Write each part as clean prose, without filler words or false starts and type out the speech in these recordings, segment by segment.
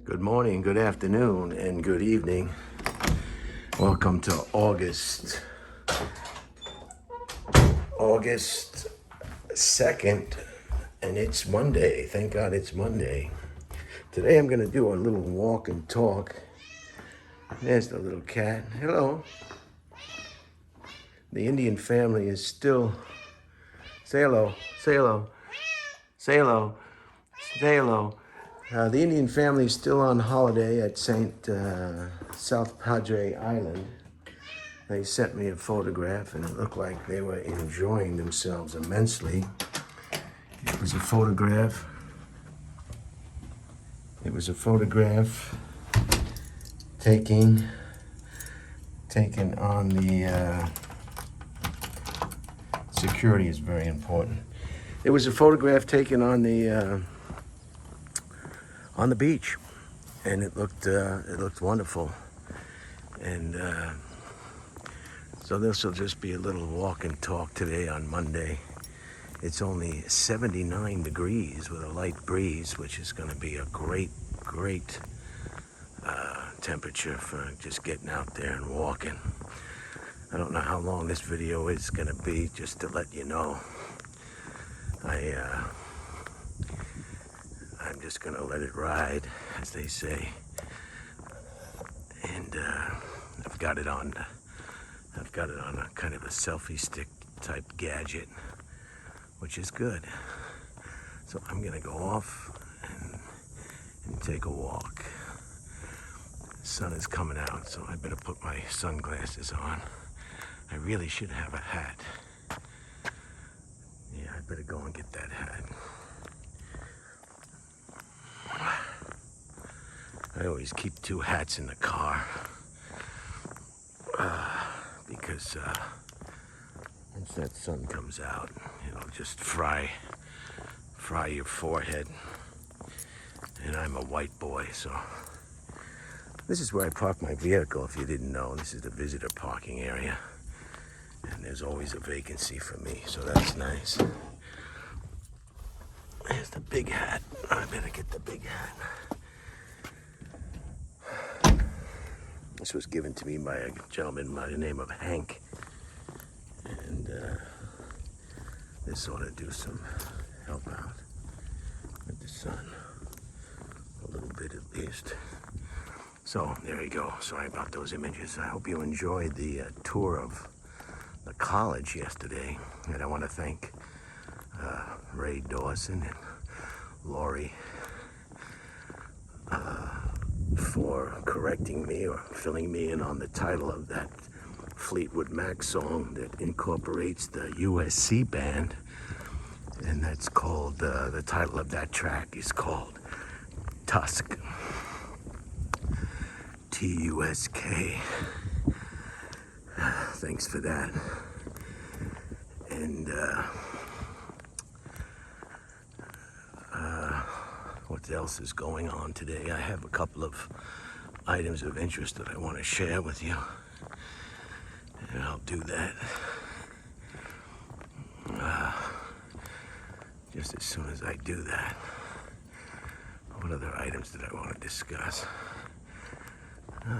Good morning, good afternoon, and good evening. Welcome to August 2nd, and it's Monday. Thank God it's Monday. Today I'm going to do a little walk and talk. There's the little cat. Hello. The Indian family is still... Say hello. Say hello. Say hello. Say hello. The Indian family is still on holiday at South Padre Island. They sent me a photograph, and it looked like they were enjoying themselves immensely. It was a photograph. Taken on the security is very important. It was a photograph taken on the beach, and it looked wonderful. And so this will just be a little walk and talk today on Monday. It's only 79 degrees with a light breeze, which is going to be a great temperature for just getting out there and walking. I don't know how long this video is going to be, just to let you know. I'm just going to let it ride, as they say. And I've got it on a kind of a selfie stick type gadget, which is good. So I'm going to go off and take a walk. The sun is coming out, so I better put my sunglasses on. I really should have a hat. Yeah, I better go and get that hat. I always keep two hats in the car because once that sun comes out, it'll just fry your forehead. And I'm a white boy, so this is where I park my vehicle. If you didn't know, this is the visitor parking area, and there's always a vacancy for me, so that's nice. There's the big hat. I better get the big hat. This was given to me by a gentleman by the name of Hank, and this ought to do some help out with the sun, a little bit at least. So there you go. Sorry about those images. I hope you enjoyed the tour of the college yesterday, and I want to thank Ray Dawson and Lori for correcting me or filling me in on the title of that Fleetwood Mac song that incorporates the USC band, and that's called, the title of that track is called Tusk. Tusk. Thanks for that. And what else is going on today? I have a couple of items of interest that I want to share with you, and I'll do that just as soon as I do that. What other items did I want to discuss?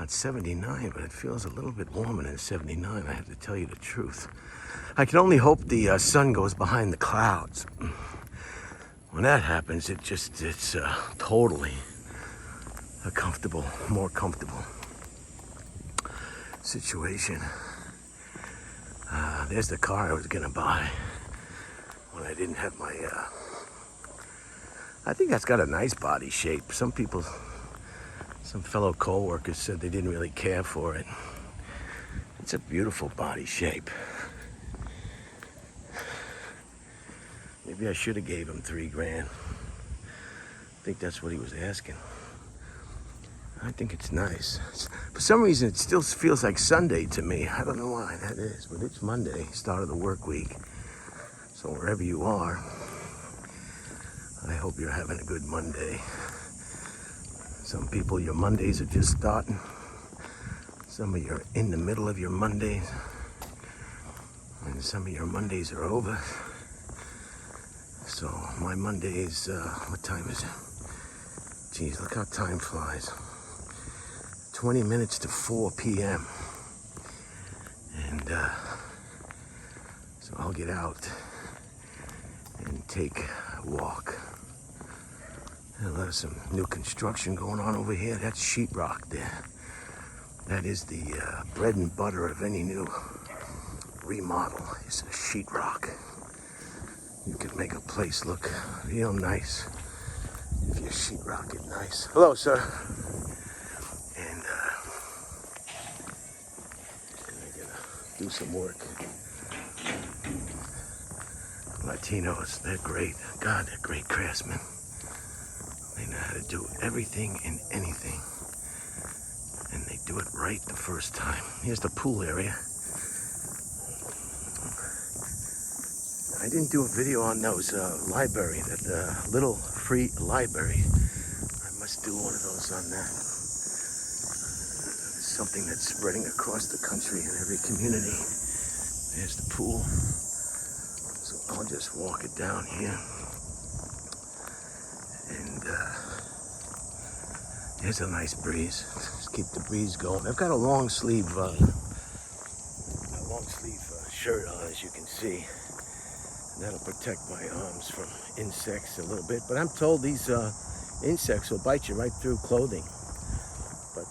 It's 79, but it feels a little bit warmer than 79, I have to tell you the truth. I can only hope the sun goes behind the clouds. When that happens, it's totally a more comfortable situation. There's the car I was gonna buy when I didn't have my, I think that's got a nice body shape. Some fellow co-workers said they didn't really care for it. It's a beautiful body shape. Maybe I should have gave him $3,000. I think that's what he was asking. I think it's nice. For some reason, it still feels like Sunday to me. I don't know why that is, but it's Monday, start of the work week. So wherever you are, I hope you're having a good Monday. Some people, your Mondays are just starting. Some of you are in the middle of your Mondays. And some of your Mondays are over. So my Monday is, what time is it? Geez, look how time flies. 20 minutes to 4 p.m. And so I'll get out and take a walk. There's some new construction going on over here. That's sheetrock there. That is the bread and butter of any new remodel. It's a sheetrock. You can make a place look real nice if you sheetrock it nice. Hello, sir. And I'm gonna do some work. Latinos, they're great. God, they're great craftsmen. They know how to do everything and anything. And they do it right the first time. Here's the pool area. I didn't do a video on those library, that little free library. I must do one of those on that. It's something that's spreading across the country in every community. There's the pool. So I'll just walk it down here. And there's a nice breeze. Just keep the breeze going. I've got a long sleeve shirt on, as you can see. And that'll protect my arms from insects a little bit. But I'm told these insects will bite you right through clothing. But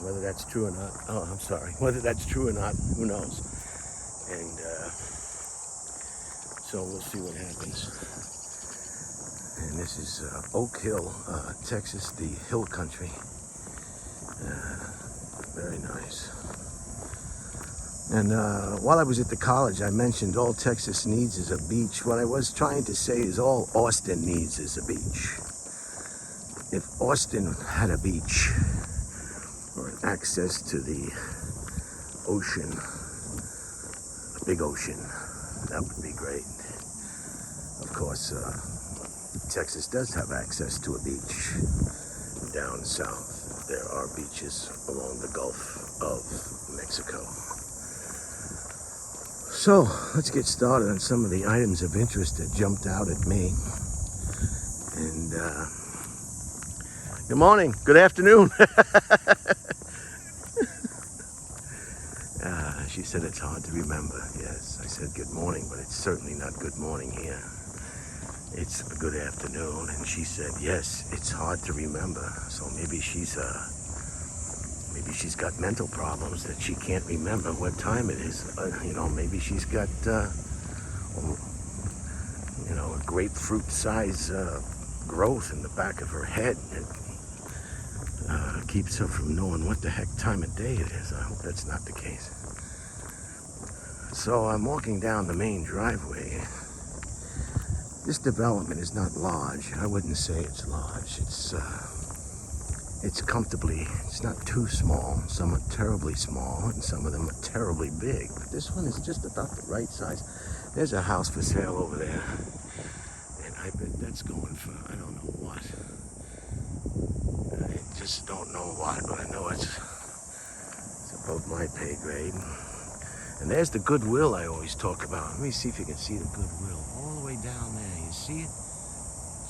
whether that's true or not, whether that's true or not, who knows? And so we'll see what happens. And this is Oak Hill, Texas, the hill country. Very nice. And while I was at the college, I mentioned all Texas needs is a beach. What I was trying to say is all Austin needs is a beach. If Austin had a beach, or access to the ocean, a big ocean, that would be great. Of course, Texas does have access to a beach. Down south, there are beaches along the Gulf of Mexico. So, let's get started on some of the items of interest that jumped out at me. And, good morning, good afternoon. She said it's hard to remember. Yes, I said good morning, but it's certainly not good morning here. It's a good afternoon, and she said, yes, it's hard to remember. So maybe she's got mental problems that she can't remember what time it is. Maybe she's got, a grapefruit size growth in the back of her head that keeps her from knowing what the heck time of day it is. I hope that's not the case. So I'm walking down the main driveway. This development is not large. I wouldn't say it's large. It's comfortably, it's not too small. Some are terribly small and some of them are terribly big. But this one is just about the right size. There's a house for sale over there. And I bet that's going for, I don't know what. I just don't know what, but I know it's above my pay grade. And there's the Goodwill I always talk about. Let me see if you can see the Goodwill all the way down there. You see it?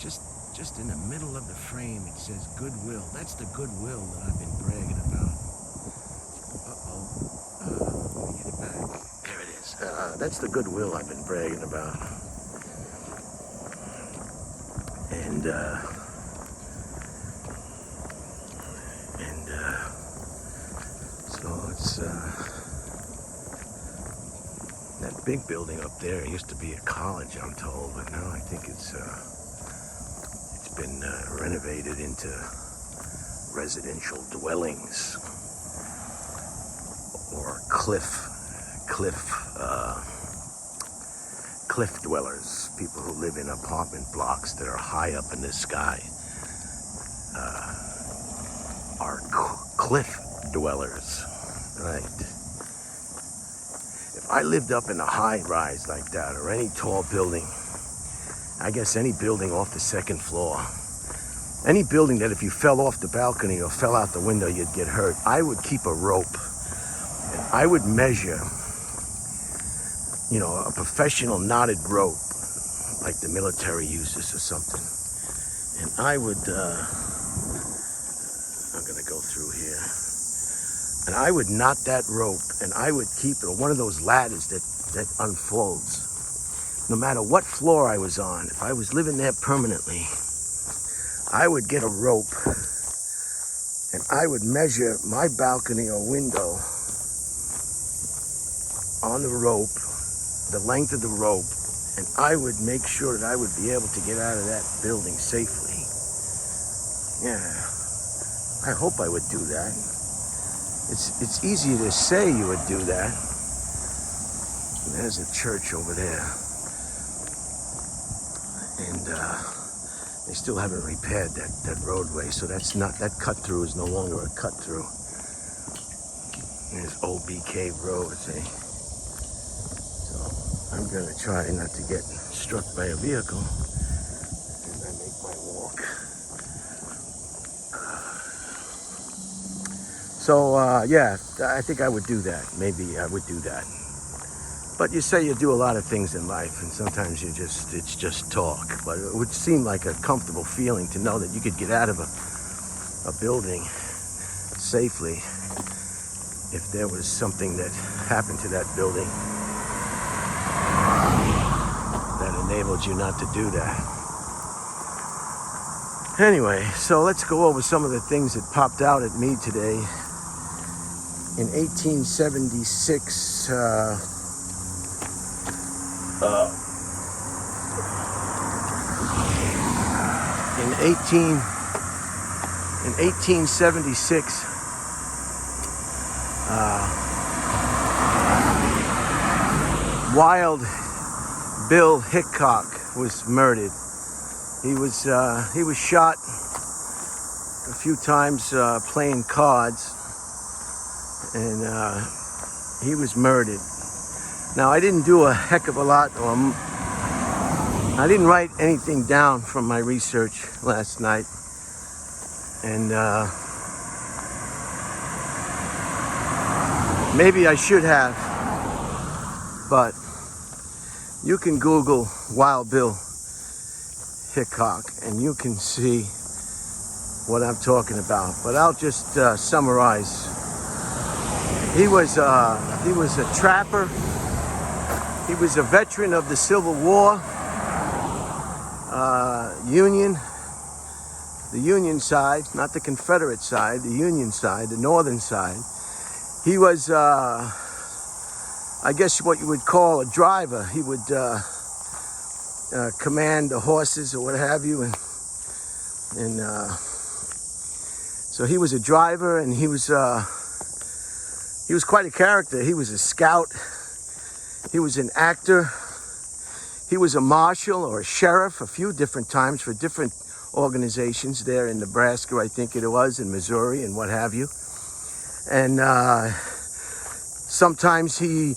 Just in the middle of the frame, it says Goodwill. That's the Goodwill that I've been bragging about. Let me get it back. There it is. That's the Goodwill I've been bragging about. And so it's that big building up there used to be a college, I'm told, but now I think it's been renovated into residential dwellings or cliff dwellers, people who live in apartment blocks that are high up in the sky are cliff dwellers, right? If I lived up in a high rise like that, or any tall building, I guess any building off the second floor, any building that if you fell off the balcony or fell out the window, you'd get hurt, I would keep a rope and I would measure, a professional knotted rope like the military uses or something. And I would, I'm gonna go through here. And I would knot that rope and I would keep it on one of those ladders that unfolds. No matter what floor I was on, if I was living there permanently, I would get a rope and I would measure my balcony or window on the rope, the length of the rope, and I would make sure that I would be able to get out of that building safely. Yeah, I hope I would do that. It's easy to say you would do that. There's a church over there. And they still haven't repaired that roadway, so that's not, that cut through is no longer a cut through. There's Old Bee Cave Road, see? So I'm gonna try not to get struck by a vehicle as I make my walk. So yeah, I think I would do that. Maybe I would do that. But you say you do a lot of things in life, and sometimes it's just talk. But it would seem like a comfortable feeling to know that you could get out of a building safely if there was something that happened to that building that enabled you not to do that. Anyway, so let's go over some of the things that popped out at me today. In 1876, in 1876, Wild Bill Hickok was murdered. He was shot a few times playing cards, and he was murdered. Now, I didn't do a heck of a lot, I didn't write anything down from my research last night, and maybe I should have, but you can Google Wild Bill Hickok and you can see what I'm talking about. But I'll just summarize. He was a trapper. He was a veteran of the Civil War. The Union side, not the Confederate side, the Union side, the northern side. He was, I guess what you would call a driver. He would command the horses or what have you, and so he was a driver, and he was quite a character. He was a scout. He was an actor. He was a marshal or a sheriff a few different times for different organizations there in Nebraska, I think it was, in Missouri and what have you. And sometimes he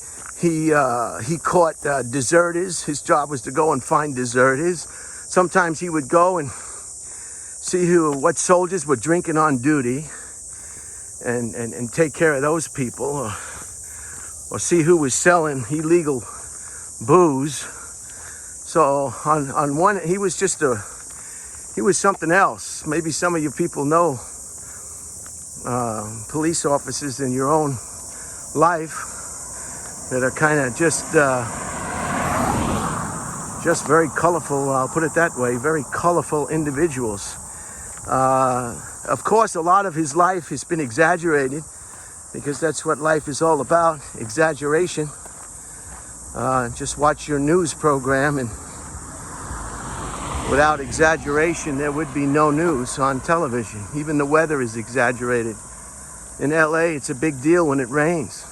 caught deserters. His job was to go and find deserters. Sometimes he would go and see what soldiers were drinking on duty and take care of those people, or see who was selling illegal booze. So on one, he was something else. Maybe some of you people know police officers in your own life that are kind of just very colorful. I'll put it that way. Very colorful individuals. Of course, a lot of his life has been exaggerated, because that's what life is all about, exaggeration. Just watch your news program, and without exaggeration, there would be no news on television. Even the weather is exaggerated. In LA, it's a big deal when it rains.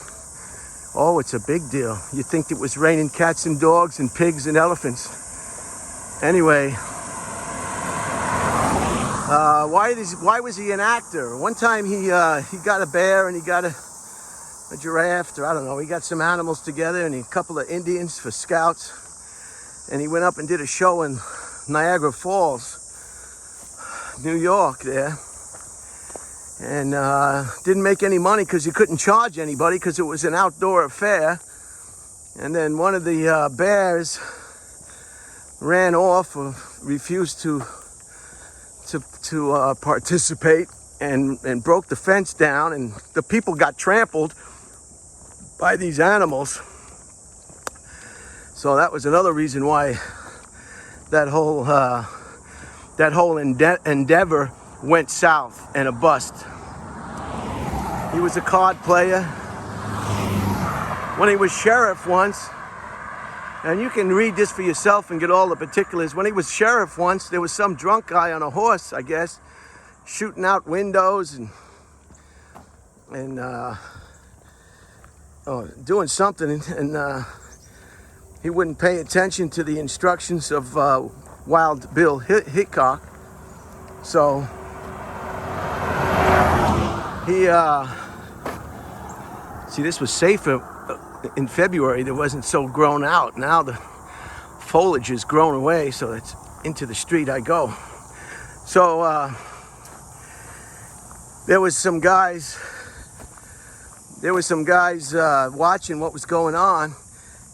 Oh, it's a big deal. You'd think it was raining cats and dogs and pigs and elephants. Anyway, why was he an actor? One time he got a bear and he got a giraffe, or I don't know, he got some animals together and a couple of Indians for scouts, and he went up and did a show in Niagara Falls, New York there, and didn't make any money because he couldn't charge anybody because it was an outdoor affair. And then one of the bears ran off or refused to participate and broke the fence down, and the people got trampled by these animals. So that was another reason why that whole endeavor went south and a bust. He was a card player. When he was sheriff once, and you can read this for yourself and get all the particulars. When he was sheriff once, there was some drunk guy on a horse, I guess, shooting out windows and doing something, and he wouldn't pay attention to the instructions of Wild Bill Hickok. So he, see, this was safer in February. There wasn't so grown out. Now the foliage is grown away, so it's into the street I go. So there was some guys watching what was going on,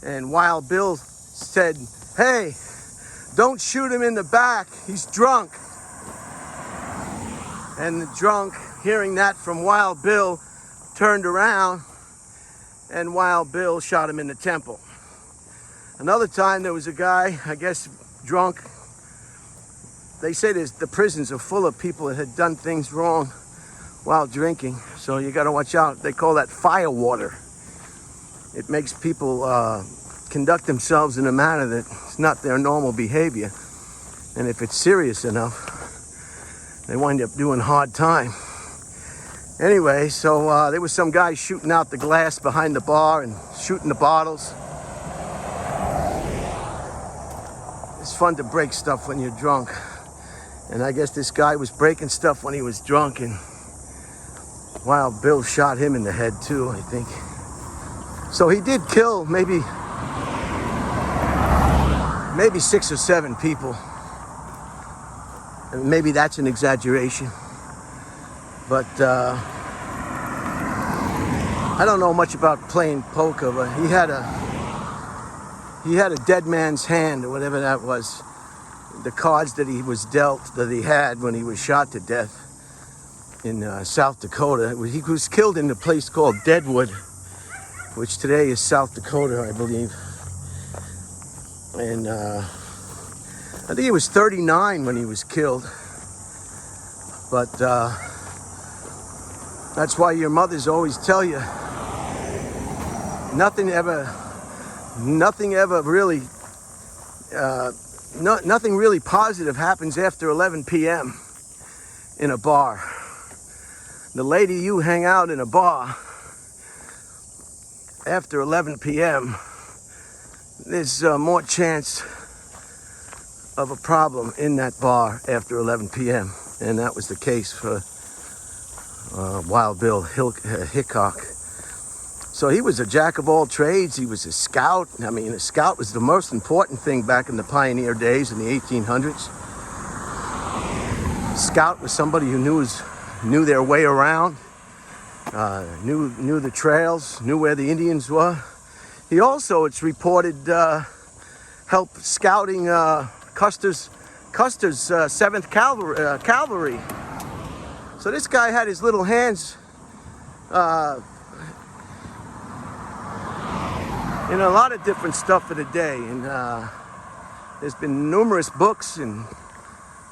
and Wild Bill said, "Hey, don't shoot him in the back, he's drunk." And the drunk, hearing that from Wild Bill, turned around, and Wild Bill shot him in the temple. Another time there was a guy, I guess drunk. They say the prisons are full of people that had done things wrong while drinking, so you got to watch out. They call that fire water. It makes people conduct themselves in a manner that's not their normal behavior, and if it's serious enough, they wind up doing hard time. Anyway, so there was some guy shooting out the glass behind the bar and shooting the bottles. It's fun to break stuff when you're drunk. And I guess this guy was breaking stuff when he was drunk, and Wild Bill shot him in the head too, I think. So he did kill maybe 6 or 7 people. And maybe that's an exaggeration. But I don't know much about playing poker, but he had a dead man's hand, or whatever that was. The cards that he was dealt, that he had when he was shot to death in South Dakota. He was killed in a place called Deadwood, which today is South Dakota, I believe. And I think he was 39 when he was killed. But that's why your mothers always tell you nothing ever really, nothing really positive happens after 11 p.m. in a bar. The later you hang out in a bar after 11 p.m., there's more chance of a problem in that bar after 11 p.m. And that was the case for Wild Bill Hickok. So he was a jack of all trades. He was a scout. I mean, a scout was the most important thing back in the pioneer days in the 1800s. Scout was somebody who knew their way around, knew the trails, knew where the Indians were. He also, it's reported, helped scouting Custer's 7th Cavalry. So this guy had his little hands in a lot of different stuff of the day, and there's been numerous books and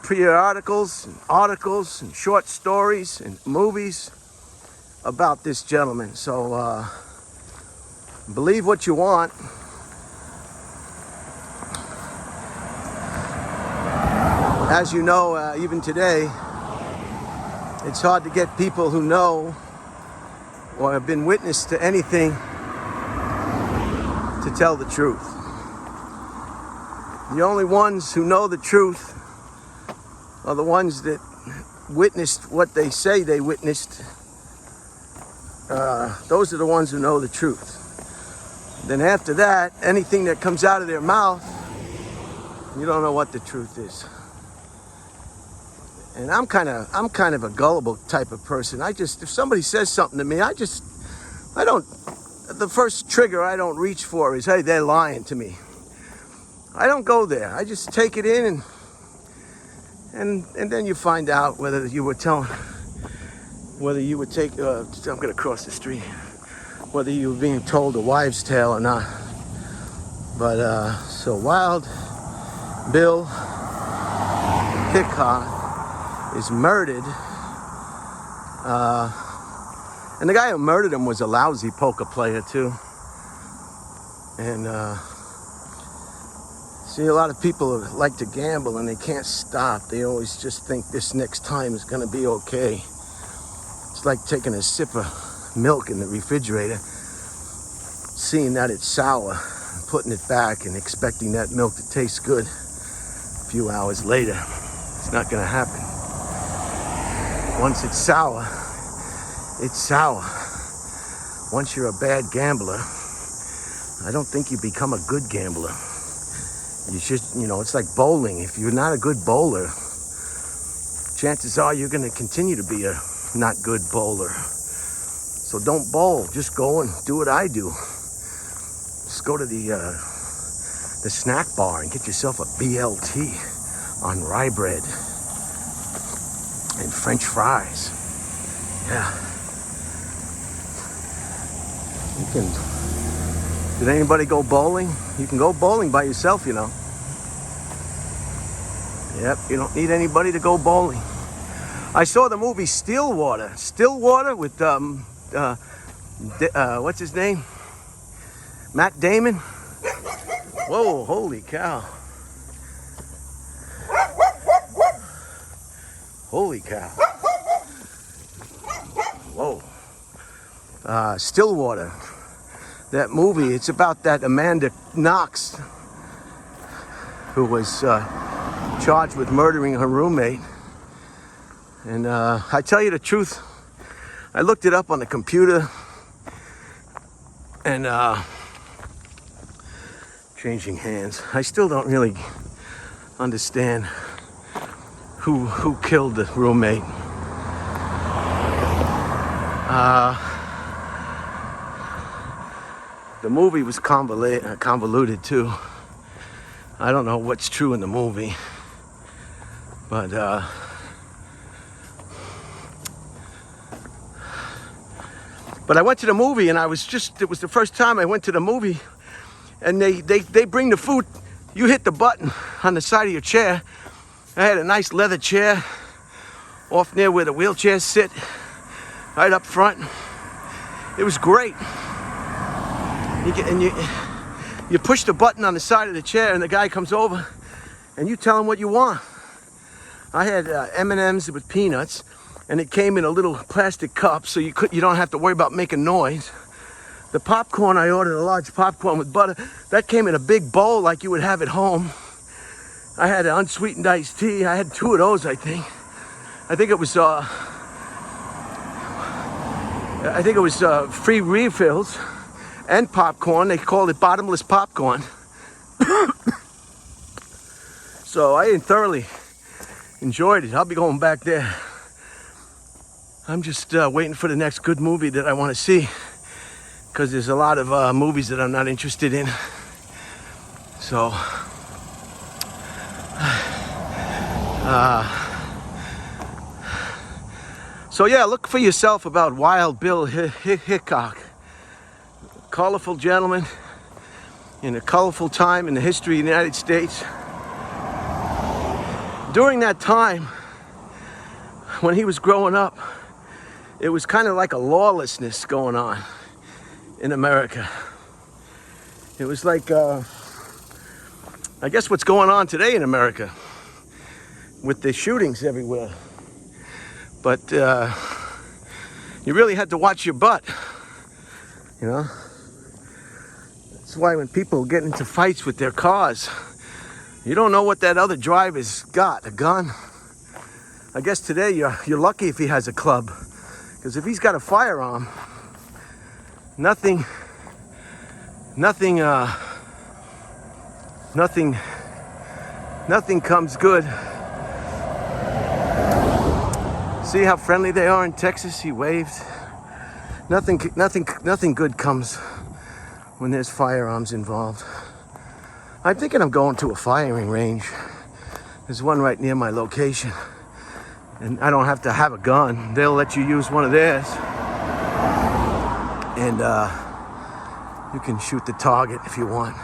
periodicals and articles and short stories and movies about this gentleman. So believe what you want. As you know, even today, it's hard to get people who know or have been witness to anything to tell the truth. The only ones who know the truth are the ones that witnessed what they say they witnessed. Those are the ones who know the truth. Then after that, anything that comes out of their mouth, you don't know what the truth is. And I'm kind of a gullible type of person. If somebody says something to me, the first trigger I don't reach for is, hey, they're lying to me. I don't go there. I just take it in, and then you find out whether you were telling, whether you would take. I'm gonna cross the street. Whether you were being told a wives' tale or not. But so Wild Bill Hickok is murdered. And the guy who murdered him was a lousy poker player too. And see, a lot of people like to gamble and they can't stop. They always just think this next time is gonna be okay. It's like taking a sip of milk in the refrigerator, seeing that it's sour, putting it back and expecting that milk to taste good a few hours later. It's not gonna happen. Once it's sour, it's sour. Once you're a bad gambler, I don't think you become a good gambler. You should, it's like bowling. If you're not a good bowler, chances are you're gonna continue to be a not good bowler. So don't bowl, just go and do what I do. Just go to the snack bar and get yourself a BLT on rye bread and French fries. Yeah. You can, did anybody go bowling? You can go bowling by yourself, Yep, you don't need anybody to go bowling. I saw the movie Stillwater. Stillwater with, what's his name? Matt Damon. Whoa, holy cow. Holy cow. Whoa. Stillwater. That movie, it's about that Amanda Knox who was charged with murdering her roommate. And I tell you the truth, I looked it up on the computer and changing hands. I still don't really understand who killed the roommate. The movie was convoluted too. I don't know what's true in the movie, but I went to the movie and it was the first time I went to the movie, and they bring the food. You hit the button on the side of your chair. I had a nice leather chair off near where the wheelchairs sit, right up front. It was great. You push the button on the side of the chair and the guy comes over and you tell him what you want. I had M&Ms with peanuts, and it came in a little plastic cup so you don't have to worry about making noise. The popcorn, I ordered a large popcorn with butter. That came in a big bowl like you would have at home. I had an unsweetened iced tea. I had 2 of those, I think. I think it was free refills and popcorn. They called it bottomless popcorn. So I thoroughly enjoyed it. I'll be going back there. I'm just waiting for the next good movie that I want to see, because there's a lot of movies that I'm not interested in. So yeah, look for yourself about Wild Bill Hickok. Colorful gentleman in a colorful time in the history of the United States. During that time, when he was growing up, it was kind of like a lawlessness going on in America. It was like, I guess what's going on today in America with the shootings everywhere. But you really had to watch your butt, That's why when people get into fights with their cars, you don't know what that other driver's got, a gun. I guess today you're lucky if he has a club, because if he's got a firearm, nothing comes good. See how friendly they are in Texas? He waved. Nothing good comes when there's firearms involved. I'm thinking of going to a firing range. There's one right near my location. And I don't have to have a gun. They'll let you use one of theirs. And you can shoot the target if you want.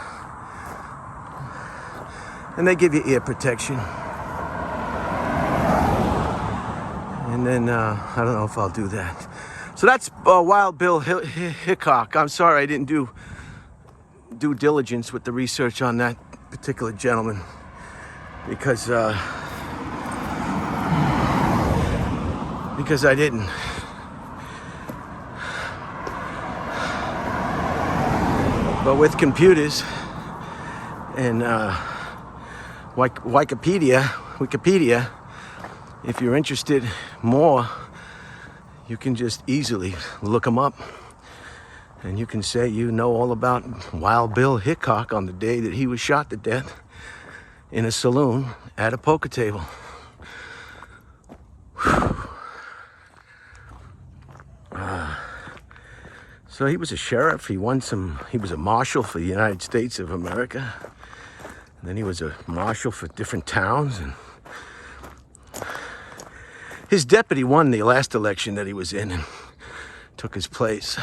And they give you ear protection. And then I don't know if I'll do that. So that's Wild Bill Hickok. I'm sorry I didn't do due diligence with the research on that particular gentleman, because I didn't. But with computers and Wikipedia, if you're interested more, you can just easily look him up. And you can say you know all about Wild Bill Hickok on the day that he was shot to death in a saloon at a poker table. So he was a sheriff. He was a marshal for the United States of America. And then he was a marshal for different towns. And his deputy won the last election that he was in and took his place.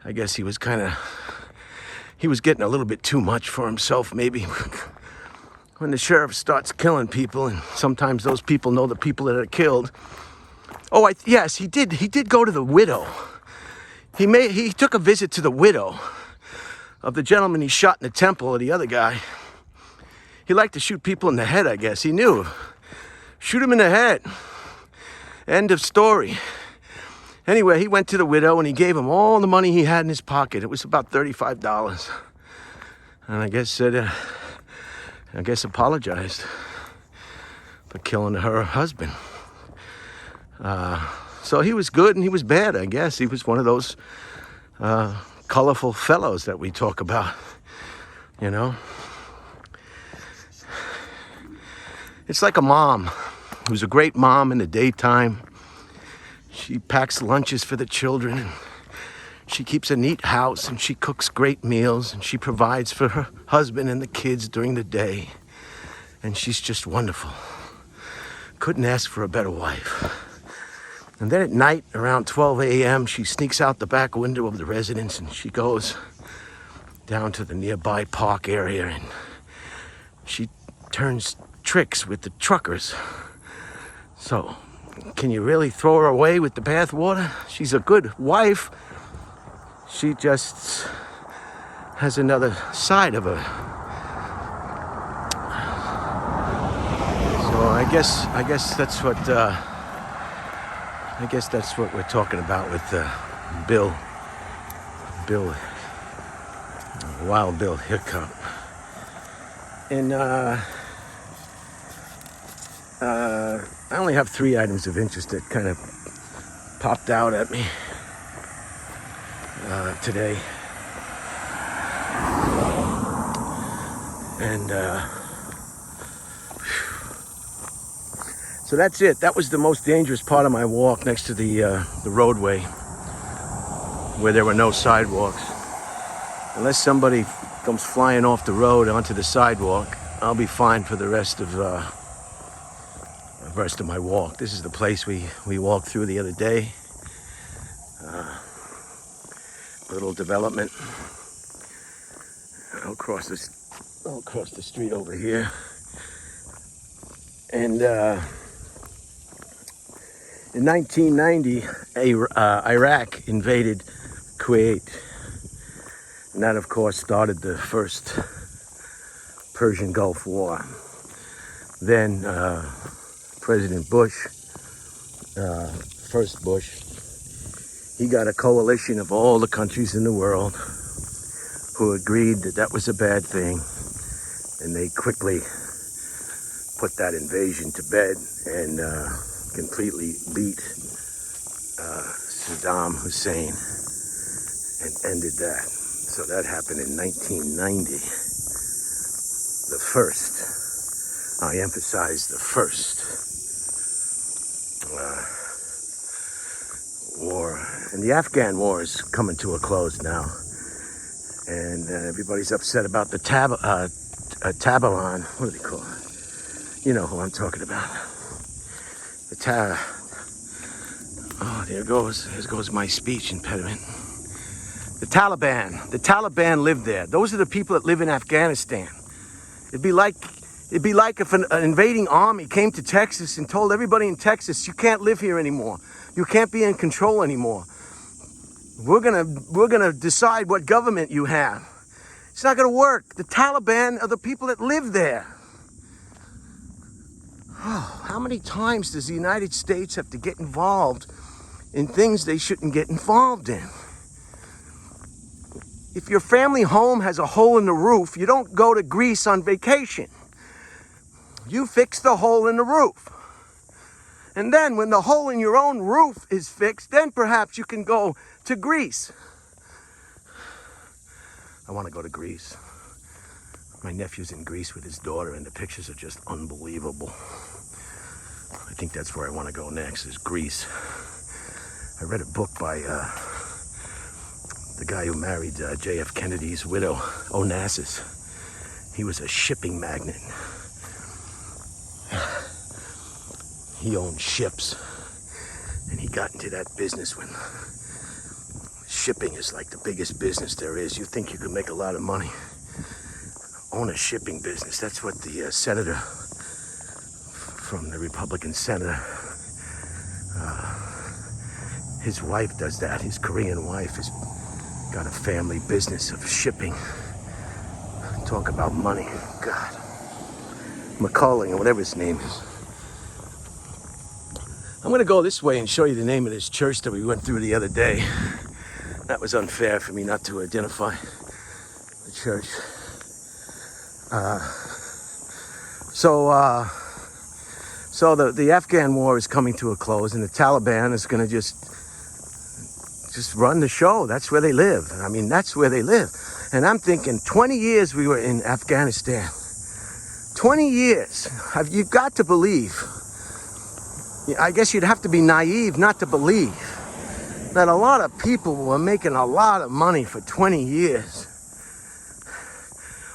I guess he was getting a little bit too much for himself, maybe. When the sheriff starts killing people, and sometimes those people know the people that are killed. Oh, yes, he did go to the widow. He took a visit to the widow of the gentleman he shot in the temple, or the other guy. He liked to shoot people in the head, I guess. He knew. Shoot him in the head. End of story. Anyway, he went to the widow and he gave him all the money he had in his pocket. It was about $35. And I guess apologized for killing her husband. So he was good and he was bad, I guess. He was one of those colorful fellows that we talk about, you know. It's like a mom who's a great mom in the daytime. She packs lunches for the children, and she keeps a neat house, and she cooks great meals, and she provides for her husband and the kids during the day. And she's just wonderful. Couldn't ask for a better wife. And then at night, around 12 a.m., she sneaks out the back window of the residence, and she goes down to the nearby park area, and she turns tricks with the truckers. So, can you really throw her away with the bathwater? She's a good wife. She just has another side of her. So I guess that's what we're talking about with Wild Bill Hickok. And I only have 3 items of interest that kind of popped out at me today. And so that's it. That was the most dangerous part of my walk, next to the roadway where there were no sidewalks. Unless somebody comes flying off the road onto the sidewalk, I'll be fine for the rest of my walk. This is the place we walked through the other day. Little development. I'll cross the street over here. And in 1990, Iraq invaded Kuwait. And that, of course, started the first Persian Gulf War. Then President Bush, first Bush, he got a coalition of all the countries in the world who agreed that that was a bad thing. And they quickly put that invasion to bed and completely beat Saddam Hussein and ended that. So that happened in 1990. The first, I emphasize the first war. And the Afghan war is coming to a close now. And everybody's upset about the Tabalon. What do they call it? You know who I'm talking about. The Oh, there goes my speech impediment. The Taliban. The Taliban live there. Those are the people that live in Afghanistan. It'd be like if an invading army came to Texas and told everybody in Texas, you can't live here anymore. You can't be in control anymore. We're gonna decide what government you have. It's not gonna work. The Taliban are the people that live there. Oh, how many times does the United States have to get involved in things they shouldn't get involved in? If your family home has a hole in the roof, you don't go to Greece on vacation. You fix the hole in the roof. And then when the hole in your own roof is fixed, then perhaps you can go to Greece. I want to go to Greece. My nephew's in Greece with his daughter, and the pictures are just unbelievable. I think that's where I want to go next, is Greece. I read a book by the guy who married J.F. Kennedy's widow, Onassis. He was a shipping magnate. He owned ships, and he got into that business when shipping is like the biggest business there is. You think you could make a lot of money. Own a shipping business. That's what the senator from the Republican Senate, his wife does that. His Korean wife has got a family business of shipping. Talk about money. God. McCulling, or whatever his name is. I'm going to go this way and show you the name of this church that we went through the other day. That was unfair for me not to identify the church. So the Afghan war is coming to a close, and the Taliban is going to just run the show. That's where they live. I mean, that's where they live. And I'm thinking, 20 years we were in Afghanistan. 20 years. You've got to believe. I guess you'd have to be naive not to believe that a lot of people were making a lot of money for 20 years.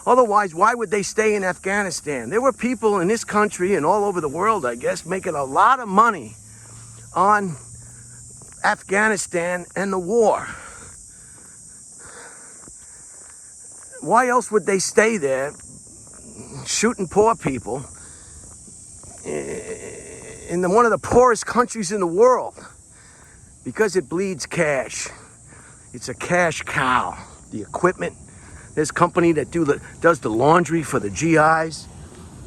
Otherwise, why would they stay in Afghanistan? There were people in this country and all over the world, I guess, making a lot of money on Afghanistan and the war. Why else would they stay there shooting poor people in one of the poorest countries in the world? Because it bleeds cash. It's a cash cow. The equipment. There's a company that does the laundry for the GIs.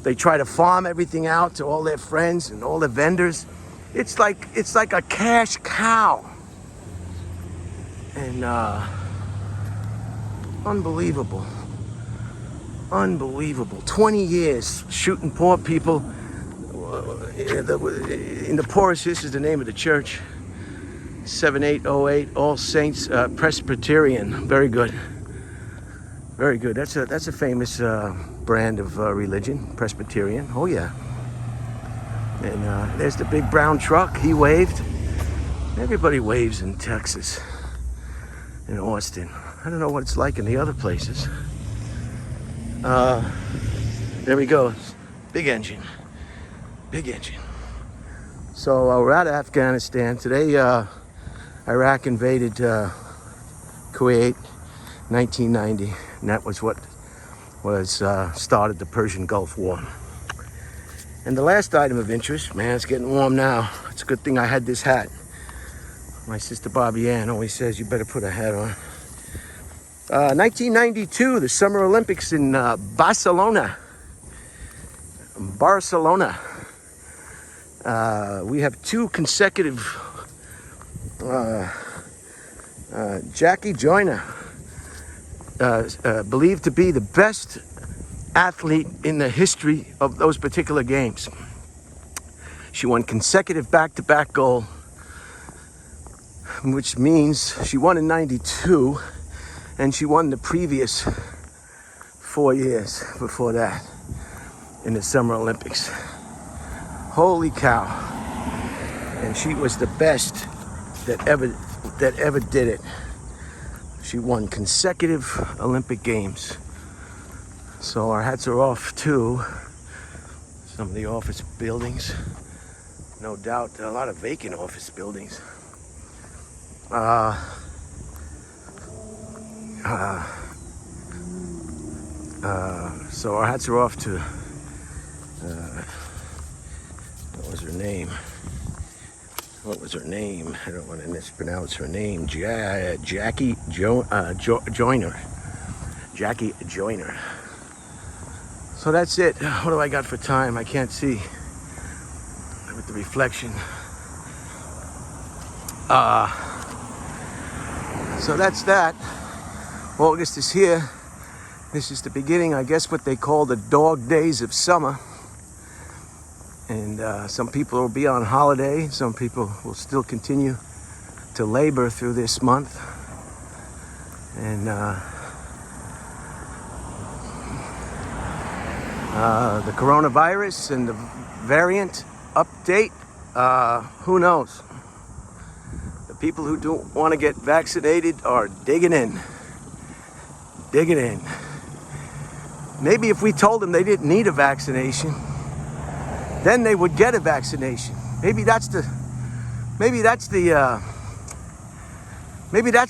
They try to farm everything out to all their friends and all their vendors. It's like a cash cow. And unbelievable. Unbelievable. 20 years shooting poor people. In the poorest, this is the name of the church. 7808 All Saints Presbyterian. Very good. Very good. That's a famous brand of religion, Presbyterian. Oh yeah. And there's the big brown truck. He waved. Everybody waves in Texas, in Austin. I don't know what it's like in the other places. There we go. Big engine. Big engine. So we're out of Afghanistan today. Iraq invaded Kuwait, 1990. And that was what started the Persian Gulf War. And the last item of interest, man, it's getting warm now. It's a good thing I had this hat. My sister Bobby Ann always says you better put a hat on. 1992, the Summer Olympics in Barcelona. We have two consecutive Jackie Joyner, believed to be the best athlete in the history of those particular games. She won consecutive back-to-back gold, which means she won in 92, and she won the previous 4 years before that in the Summer Olympics. Holy cow. And she was the best that ever did it. She won consecutive Olympic Games. So our hats are off to some of the office buildings. No doubt, a lot of vacant office buildings. So our hats are off to, what was her name? I don't want to mispronounce her name. Jackie Joyner. Jackie Joyner. So that's it. What do I got for time? I can't see with the reflection. So that's that. August is here. This is the beginning, I guess, what they call the dog days of summer. And some people will be on holiday. Some people will still continue to labor through this month. And the coronavirus and the variant update, who knows? The people who don't want to get vaccinated are digging in. Maybe if we told them they didn't need a vaccination, then they would get a vaccination. Maybe that's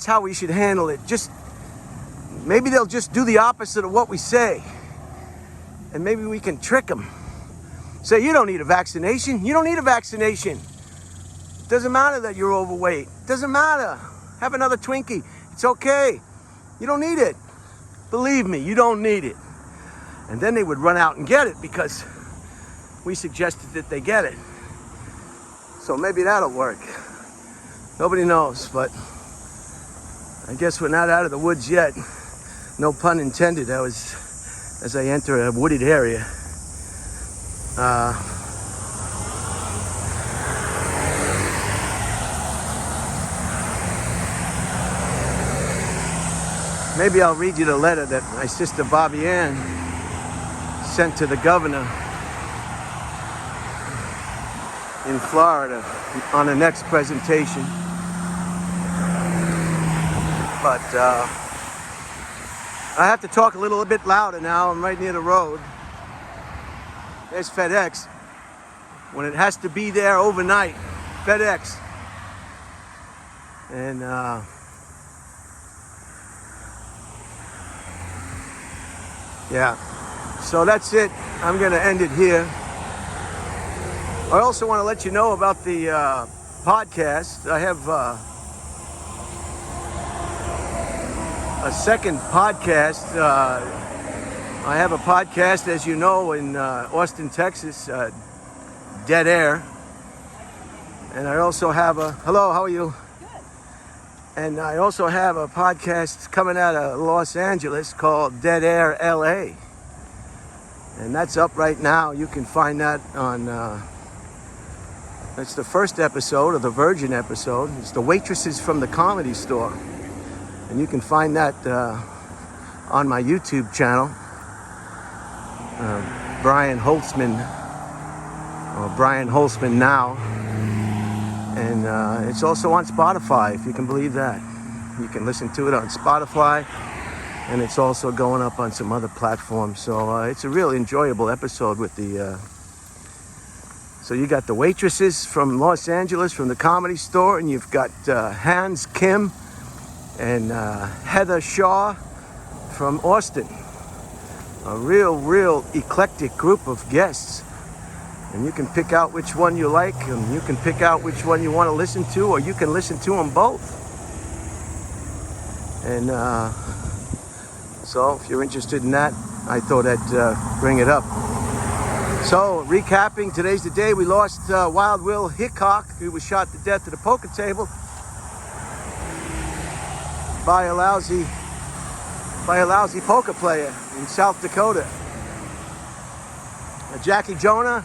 how we should handle it. Maybe they'll just do the opposite of what we say. And maybe we can trick them. Say, you don't need a vaccination. You don't need a vaccination. It doesn't matter that you're overweight. It doesn't matter. Have another Twinkie. It's okay. You don't need it. Believe me, you don't need it. And then they would run out and get it because we suggested that they get it. So maybe that'll work. Nobody knows, but I guess we're not out of the woods yet. No pun intended. As I enter a wooded area. Maybe I'll read you the letter that my sister Bobby Ann sent to the governor in Florida on the next presentation. But I have to talk a little bit louder now. I'm right near the road. There's FedEx. When it has to be there overnight, FedEx. And yeah, so that's it. I'm going to end it here. I also want to let you know about the podcast. I have a second podcast. I have a podcast, as you know, in Austin, Texas, Dead Air. And I also have hello, how are you? Good. And I also have a podcast coming out of Los Angeles called Dead Air LA. And that's up right now. You can find that on, it's the first episode, or the Virgin episode. It's the waitresses from the Comedy Store. And you can find that on my YouTube channel, Brian Holtzman, or Brian Holtzman Now. And it's also on Spotify, if you can believe that. You can listen to it on Spotify, and it's also going up on some other platforms. So it's a real enjoyable episode with the... So you got the waitresses from Los Angeles, from the Comedy Store, and you've got Hans Kim and Heather Shaw from Austin. A real eclectic group of guests. And you can pick out which one you like, and you can pick out which one you want to listen to, or you can listen to them both. And so if you're interested in that, I thought I'd bring it up. So, recapping, today's the day we lost Wild Will Hickok, who was shot to death at a poker table by a lousy poker player in South Dakota. Jackie Joyner,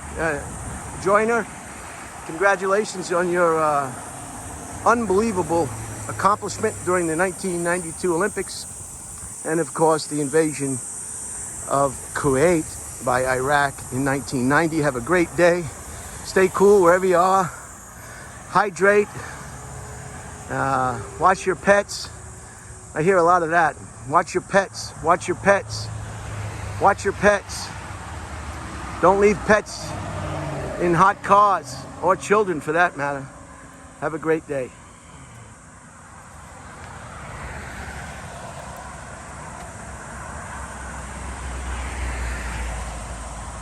congratulations on your unbelievable accomplishment during the 1992 Olympics, and of course the invasion of Kuwait by Iraq in 1990. Have a great day. Stay cool wherever you are. Hydrate. Watch your pets. I hear a lot of that. Watch your pets. Watch your pets. Watch your pets. Don't leave pets in hot cars, or children for that matter. Have a great day.